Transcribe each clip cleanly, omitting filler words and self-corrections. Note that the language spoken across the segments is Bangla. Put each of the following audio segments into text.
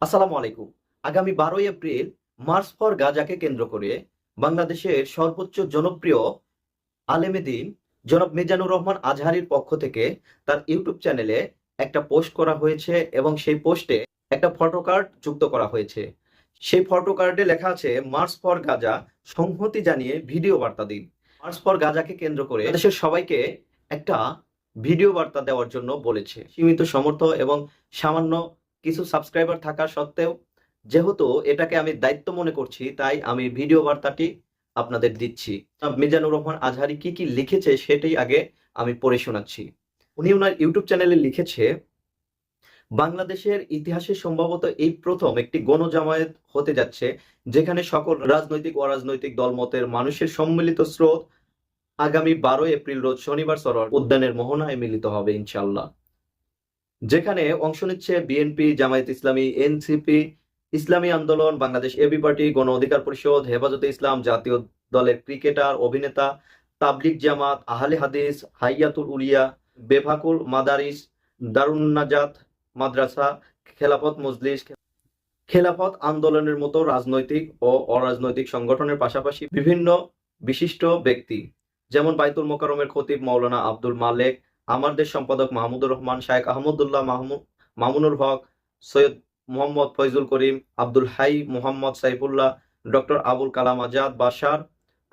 আসসালামু আলাইকুম। আগামী 12ই এপ্রিল মার্চ ফর গাজাকে কেন্দ্র করে বাংলাদেশের সর্বোচ্চ জনপ্রিয় আলেমে দ্বীন জনাব মিজানুর রহমান আজহারীর পক্ষ থেকে তার ইউটিউব চ্যানেলে একটা পোস্ট করা হয়েছে এবং সেই পোস্টে একটা ফটো কার্ড যুক্ত করা হয়েছে। সেই ফটো কার্ডে লেখা আছে মার্চ ফর গাজা, সংহতি জানিয়ে ভিডিও বার্তা দিন। মার্চ ফর গাজাকে কেন্দ্র করে দেশের সবাইকে একটা ভিডিও বার্তা দেওয়ার জন্য বলেছে। সীমিত সমর্থ এবং সামান্য কিছু সাবস্ক্রাইবার থাকা সত্ত্বেও যেহেতু এটাকে আমি দায়িত্ব মনে করছি, তাই আমি ভিডিও বার্তাটি আপনাদের দিচ্ছি। মিজানুর রহমান আজহারি কি কি লিখেছে সেটাই আগে আমি পড়ে শোনাচ্ছি। উনি ওনার ইউটিউব চ্যানেলে লিখেছে, বাংলাদেশের ইতিহাসে সম্ভবত এই প্রথম একটি গণজামায়াত হতে যাচ্ছে, যেখানে সকল রাজনৈতিক অরাজনৈতিক দলমতের মানুষের সম্মিলিত স্রোত আগামী 12 এপ্রিল রোজ শনিবার সরোয়ার উদ্যানের মোহনায় মিলিত হবে ইনশাআল্লাহ। যেখানে অংশ নিচ্ছে বিএনপি, জামায়াত ইসলামী, এনসিপি, ইসলামী আন্দোলন, বাংলাদেশ এবি পার্টি, গণ অধিকার পরিষদ, হেফাজতে ইসলাম, জাতীয় দলের ক্রিকেটার, অভিনেতা, তাবলিগ জামাত, আহলে হাদিস, হাইয়াতুল উলিয়া, বেফাকুল মাদারিস, দারুন নাজাত মাদ্রাসা, খেলাফত মজলিস, খেলাফত আন্দোলনের মতো রাজনৈতিক ও অরাজনৈতিক সংগঠনের পাশাপাশি বিভিন্ন বিশিষ্ট ব্যক্তি যেমন বাইতুল মোকাররমের খতিব মাওলানা আব্দুল মালেক, আমার দেশ সম্পাদক মাহমুদুর রহমান, শায়েখ আহমদুল্লাহ মামুনুল হক, সৈয়দ মোহাম্মদ ফয়জুল করিম, Abdul high, Mohammad Saifullah, doctor Abul Kalam Azad Bashar,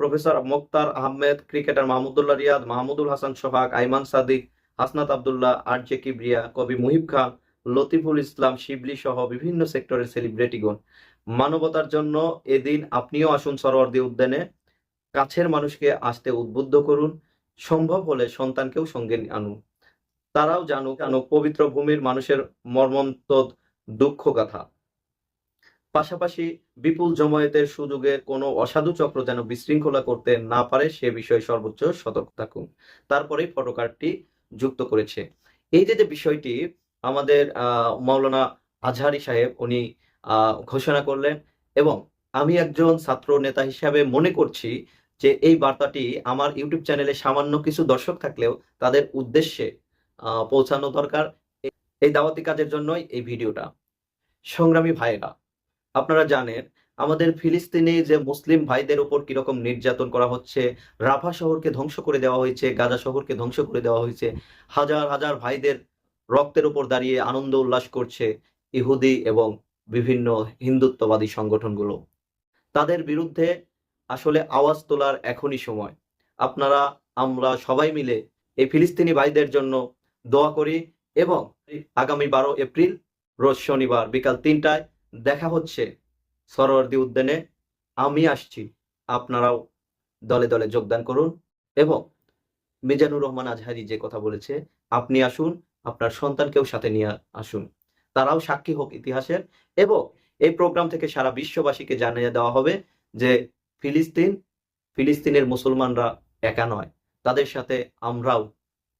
professor Moktar Ahmed, cricketer Mahmudullah Riyad, Mahmudul Hasan Sohag, Ayman Sadiq, Hasnat Abdullah, আর জে কিবরিয়া, কবি মুহিব খান, লতিফুল ইসলাম শিবলি সহ বিভিন্ন সেক্টরের সেলিব্রিটিগণ। মানবতার জন্য এদিন আপনিও আসুন সরোয়ার্দী উদ্যানে, কাছের মানুষকে আসতে উদ্বুদ্ধ করুন, সম্ভব হলে সন্তানকেও সঙ্গে আনুন, তারাও জানুক পবিত্র ভূমির মানুষের মর্মন্তদ দুঃখ গাথা। পাশাপাশি বিপুল জমায়েতের সুযোগে কোনো অসাধু চক্র যেন বিশৃঙ্খলা করতে না পারে সে বিষয়ে সর্বোচ্চ সতর্ক থাকুন। তারপরেই ফটোকার্ডটি যুক্ত করেছে। এই যে বিষয়টি আমাদের মাওলানা আজহারি সাহেব উনি ঘোষণা করলেন, এবং আমি একজন ছাত্র নেতা হিসাবে মনে করছি যে এই বার্তাটি আমার ইউটিউব চ্যানেলে সামান্য কিছু দর্শক থাকলেও তাদের উদ্দেশ্যে পৌঁছানো দরকার। এই দাওয়াতি কাজের জন্যই এই ভিডিওটা। সংগ্রামী ভাইয়েরা, আপনারা জানেন আমাদের ফিলিস্তিনে যে মুসলিম ভাইদের উপর কিরকম নির্যাতন করা হচ্ছে, রাফা শহরকে ধ্বংস করে দেওয়া হয়েছে, গাজা শহরকে ধ্বংস করে দেওয়া হয়েছে, হাজার হাজার ভাইদের রক্তের উপর দাঁড়িয়ে আনন্দ উল্লাস করছে ইহুদি এবং বিভিন্ন হিন্দুত্ববাদী সংগঠনগুলো। তাদের বিরুদ্ধে আসলে আওয়াজ তোলার এখনই সময়। আপনারা আমরা সবাই মিলে এই ফিলিস্তিনি ভাইদের জন্য দোয়া করি, এবং আগামী 12 এপ্রিল রোজ শনিবার বিকাল 3টায় দেখা হচ্ছে সরোয়ার্দী উদ্যানে। আমি আসছি, আপনারাও দলে দলে যোগদান করুন, এবং মিজানুর রহমান আজহারি যে কথা বলেছে, আপনি আসুন, আপনার সন্তানকেও সাথে নিয়ে আসুন, তারাও সাক্ষী হোক ইতিহাসের। এবং এই প্রোগ্রাম থেকে সারা বিশ্ববাসীকে জানিয়ে দেওয়া হবে যে ফিলিস্তিনের মুসলমানরা একা নয়, তাদের সাথে আমরাও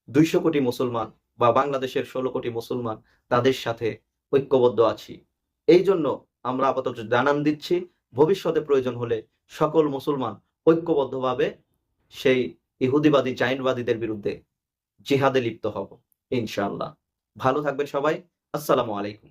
200 কোটি মুসলমান বা বাংলাদেশের 16 কোটি মুসলমান তাদের সাথে ঐক্যবদ্ধ আছি। এই জন্য আমরা আপাতত জানান দিচ্ছি, ভবিষ্যতে প্রয়োজন হলে সকল মুসলমান ঐক্যবদ্ধভাবে সেই ইহুদিবাদী জাইনবাদীদের বিরুদ্ধে জিহাদে লিপ্ত হব ইনশাআল্লাহ। ভালো থাকবেন সবাই। আসসালামু আলাইকুম।